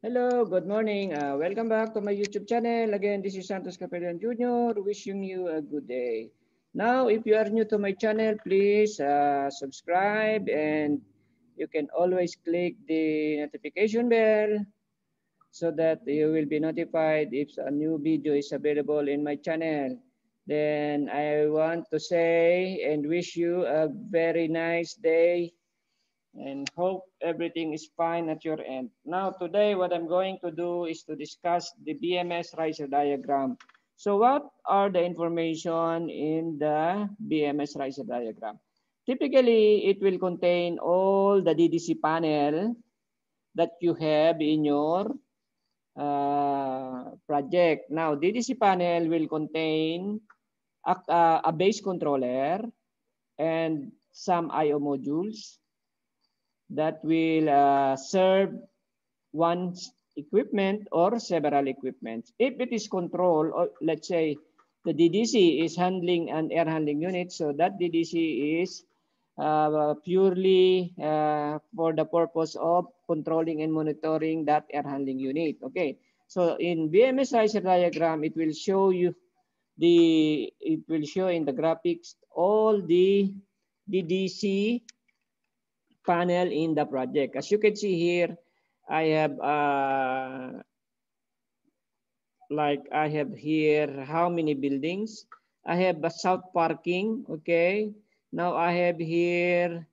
Hello, good morning. Welcome back to my YouTube channel. Again, this is Santos Capellan Jr. wishing you a good day. Now, if you are new to my channel, please subscribe and you can always click the notification bell so that you will be notified if a new video is available in my channel. Then I want to say and wish you a very nice day and hope everything is fine at your end. Now, today, what I'm going to do is to discuss the BMS riser diagram. So what are the information in the BMS riser diagram? Typically, it will contain all the DDC panel that you have in your project. Now, DDC panel will contain a base controller and some I/O modules that will serve one equipment or several equipments. If it is controlled, or let's say the DDC is handling an air handling unit, so that DDC is purely for the purpose of controlling and monitoring that air handling unit. Okay, so in BMS riser diagram, it will show you it will show in the graphics all the DDC panel in the project. As you can see here, I have I have here how many buildings. I have a south parking. Okay. Now I have here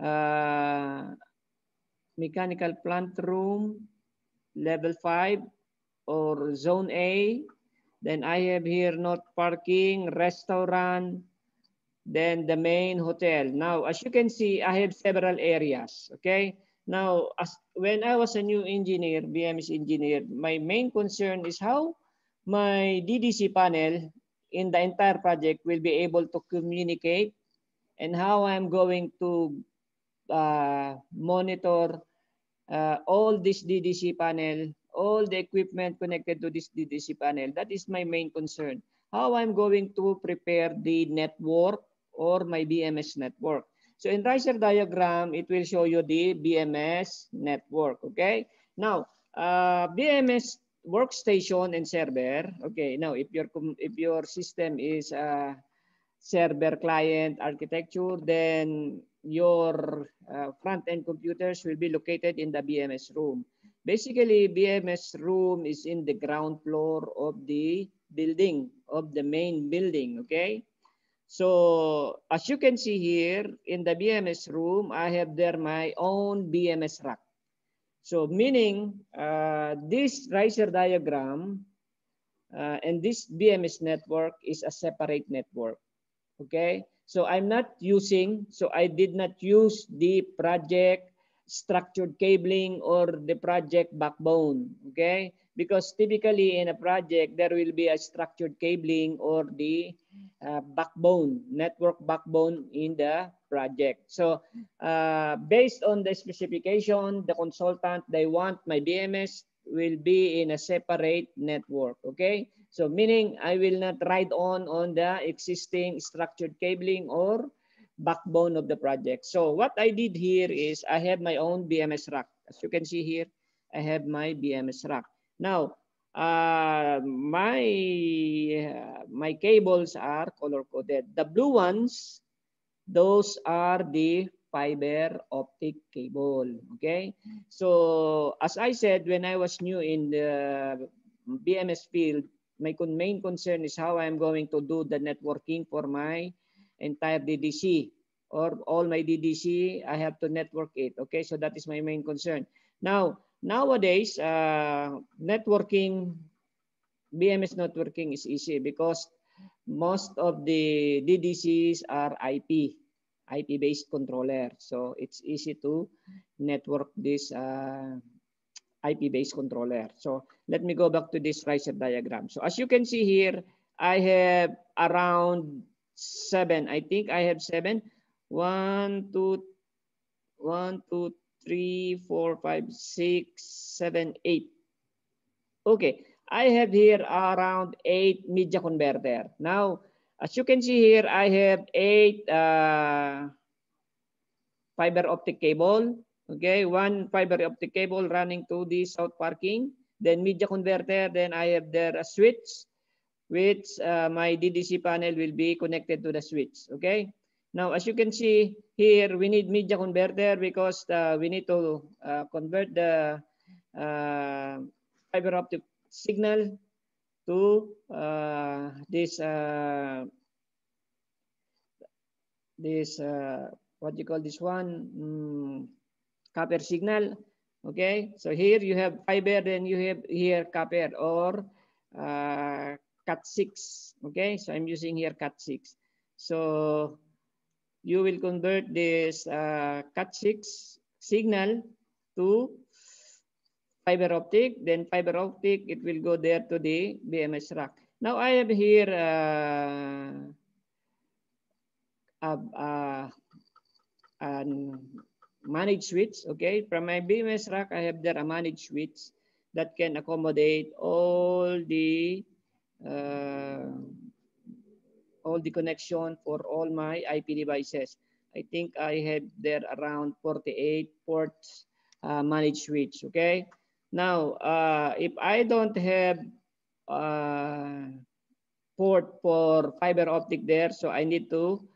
uh, mechanical plant room, level 5 or zone A. Then I have here north parking, restaurant, then the main hotel. Now, as you can see, I have several areas. Okay. Now, when I was a new engineer, BMS engineer, my main concern is how my DDC panel in the entire project will be able to communicate and how I'm going to monitor all this DDC panel, all the equipment connected to this DDC panel. That is my main concern. How I'm going to prepare the network or my BMS network. So in Riser diagram, it will show you the BMS network. Okay. Now, BMS workstation and server. Okay. Now, if your system is server client architecture, then your front-end computers will be located in the BMS room. Basically, BMS room is in the ground floor of the building, of the main building, okay? So as you can see here, in the BMS room, I have there my own BMS rack. So meaning this riser diagram and this BMS network is a separate network. Okay, so I'm not using, so I did not use the project structured cabling or the project backbone. Okay, because typically in a project there will be a structured cabling or the backbone, network backbone in the project. So based on the specification, the consultant, they want my BMS will be in a separate network. Okay, so meaning I will not ride on the existing structured cabling or backbone of the project. So what I did here is I have my own BMS rack. As you can see here, I have my BMS rack. Now, my cables are color coded. The blue ones, those are the fiber optic cable. Okay, so as I said, when I was new in the BMS field, my main concern is how I'm going to do the networking for my entire DDC or all my DDC. I have to network it. Okay, so that is my main concern. Now, nowadays, networking, BMS networking is easy because most of the DDCs are IP-based controller. So it's easy to network this IP-based controller. So let me go back to this riser diagram. So as you can see here, I have around 7. I think I have 7. 1, 2, 1, 2, 3, 4, 5, 6, 7, 8. Okay, I have here around 8 media converter. Now, as you can see here, I have 8 fiber optic cable. Okay, one fiber optic cable running to the south parking, then media converter, then I have there a switch, which my DDC panel will be connected to the switch. Okay. Now, as you can see here, we need media converter because we need to convert the fiber optic signal to this what you call this one, copper signal. Okay, so here you have fiber, then you have here copper or Cat6. Okay, so I'm using here Cat6. So you will convert this Cat6 signal to fiber optic, then fiber optic, it will go there to the BMS rack. Now I have here managed switch. Okay, from my BMS rack, I have there a managed switch that can accommodate uh, all the connection for all my IP devices. I think I had there around 48 ports managed switch. Okay. Now, if I don't have port for fiber optic there, so I need to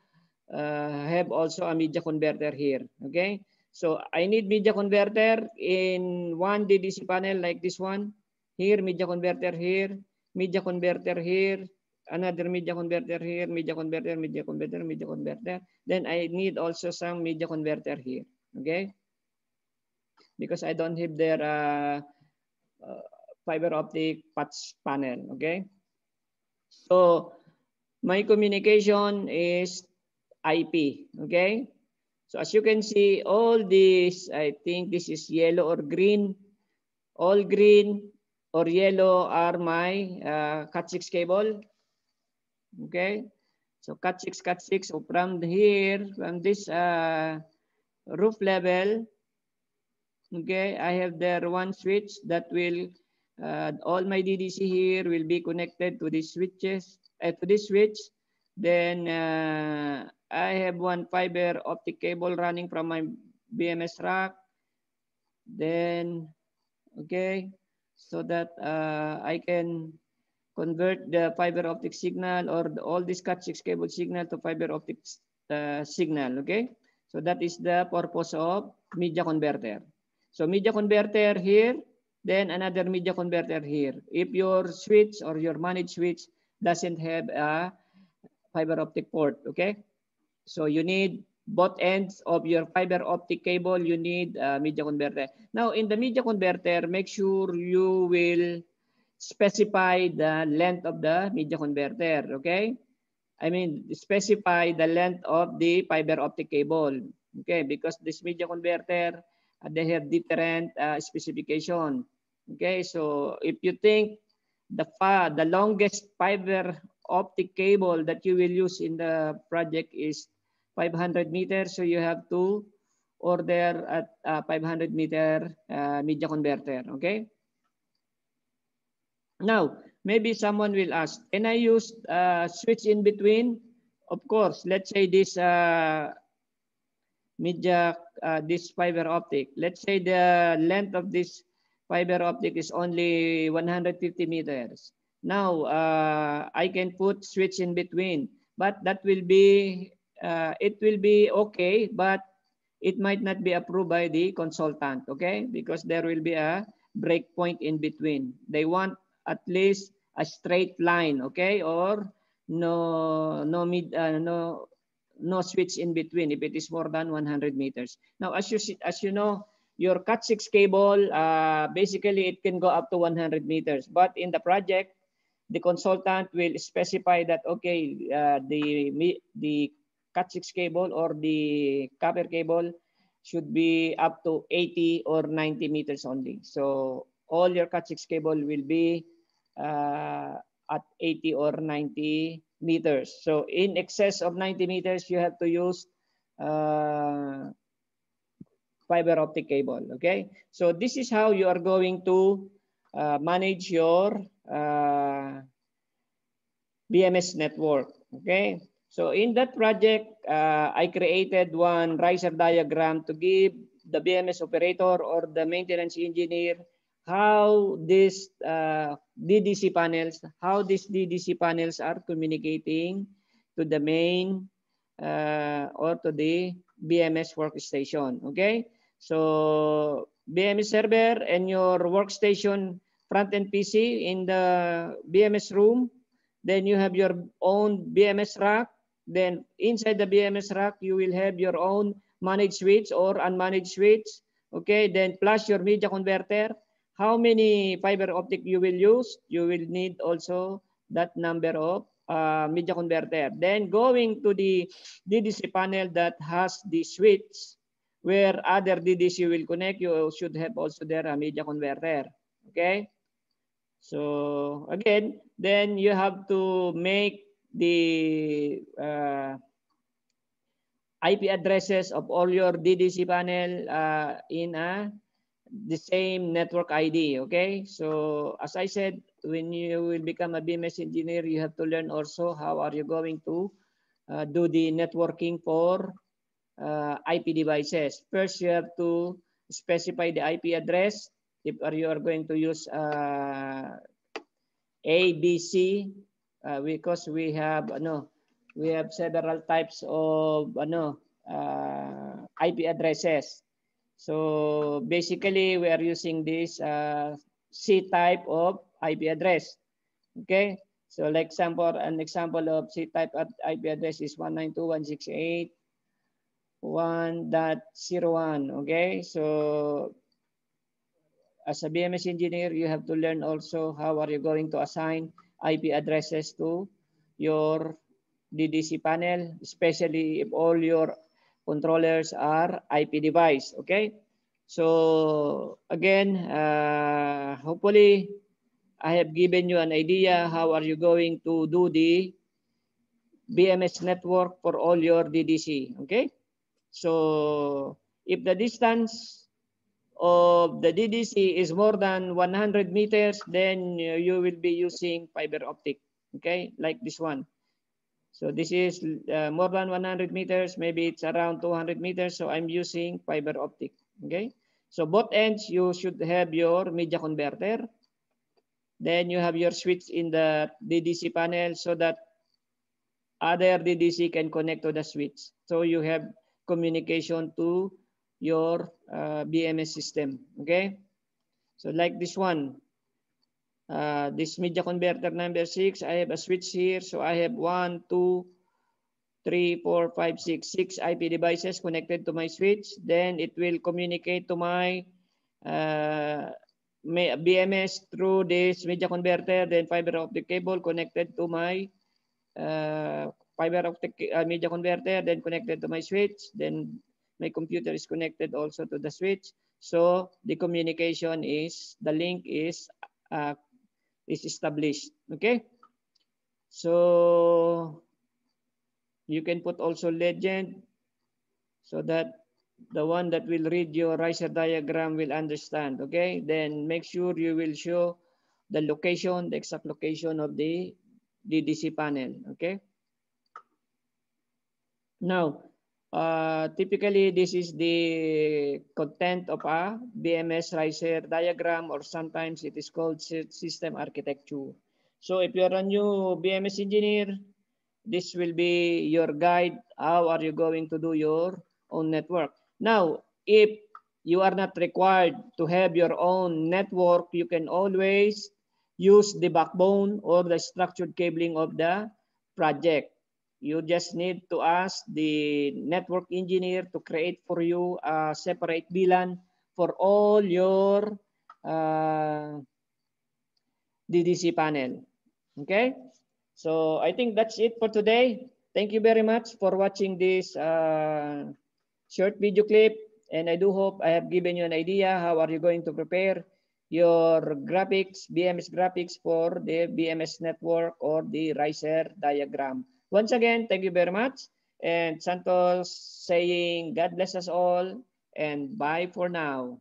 have also a media converter here. Okay. So I need media converter in one DDC panel like this one. Here, media converter here, media converter here, another media converter here, media converter, media converter, media converter. Then I need also some media converter here. Okay. Because I don't have their fiber optic patch panel. Okay. So my communication is IP. Okay. So as you can see, all these, I think this is yellow or green. All green or yellow are my Cat6 cable. Okay. So Cat6. So from here, from this roof level, okay, I have there one switch that will, all my DDC here will be connected to these switches, to this switch. Then I have one fiber optic cable running from my BMS rack. Then, okay, so that I can convert the fiber optic signal or all this Cat6 cable signal to fiber optic signal. Okay, so that is the purpose of media converter. So media converter here, then another media converter here. If your switch or your managed switch doesn't have a fiber optic port, okay, so you need both ends of your fiber optic cable, you need a media converter. Now in the media converter, make sure you will specify the length of the media converter, okay? I mean, specify the length of the fiber optic cable, okay? Because this media converter, they have different specification, okay? So if you think the longest fiber optic cable that you will use in the project is 500 meters, so you have to order at 500-meter media converter, okay? Now, maybe someone will ask, can I use switch in between? Of course, let's say this media, this fiber optic. Let's say the length of this fiber optic is only 150 meters. Now, I can put switch in between, but that will be, it will be okay, but it might not be approved by the consultant, okay? Because there will be a break point in between. They want at least a straight line, okay? Or no switch in between if it is more than 100 meters. Now, as you know, your Cat6 cable, basically it can go up to 100 meters. But in the project, the consultant will specify that, okay, the Cat6 cable or the copper cable should be up to 80 or 90 meters only. So all your Cat6 cable will be at 80 or 90 meters. So in excess of 90 meters, you have to use fiber optic cable. Okay. So this is how you are going to manage your BMS network. Okay. So in that project, I created one riser diagram to give the BMS operator or the maintenance engineer how these DDC panels, how these DDC panels are communicating to the main or to the BMS workstation. Okay, so BMS server and your workstation front-end PC in the BMS room. Then you have your own BMS rack. Then inside the BMS rack, you will have your own managed switch or unmanaged switch. Okay, then plus your media converter. How many fiber optic you will use? You will need also that number of media converter. Then going to the DDC panel that has the switch where other DDC will connect, you should have also there a media converter. Okay. So again, then you have to make the IP addresses of all your DDC panel in the same network ID. Okay, so as I said, when you will become a BMS engineer, you have to learn also how are you going to do the networking for IP devices. First, you have to specify the IP address if you are going to use A, B, C, because we have several types of IP addresses. So basically, we are using this C type of IP address. Okay, so like an example of C type IP address is 192.168.1.01. Okay, so as a BMS engineer, you have to learn also how are you going to assign IP addresses to your DDC panel, especially if all your controllers are IP device. Okay, so again, hopefully I have given you an idea how are you going to do the BMS network for all your DDC. Okay, so if the distance of the DDC is more than 100 meters, then you will be using fiber optic. Okay, like this one. So this is more than 100 meters, maybe it's around 200 meters. So I'm using fiber optic. Okay, so both ends you should have your media converter. Then you have your switch in the DDC panel so that other DDC can connect to the switch. So you have communication to your BMS system. Okay, so like this one. This media converter number 6, I have a switch here. So I have 1, 2, 3, 4, 5, 6 IP devices connected to my switch. Then it will communicate to my BMS through this media converter, then fiber optic cable connected to my fiber optic media converter, then connected to my switch. Then my computer is connected also to the switch. So the communication is, the link is established. Okay, so you can put also legend so that the one that will read your riser diagram will understand. Okay, then make sure you will show the location, the exact location of the DDC panel. Okay, now typically this is the content of a BMS riser diagram, or sometimes it is called system architecture. So if you're a new BMS engineer, this will be your guide. How are you going to do your own network? Now, if you are not required to have your own network, you can always use the backbone or the structured cabling of the project. You just need to ask the network engineer to create for you a separate VLAN for all your DDC panel. Okay? So I think that's it for today. Thank you very much for watching this short video clip. And I do hope I have given you an idea how are you going to prepare your graphics, BMS graphics for the BMS network or the riser diagram. Once again, thank you very much. And Santos saying God bless us all and bye for now.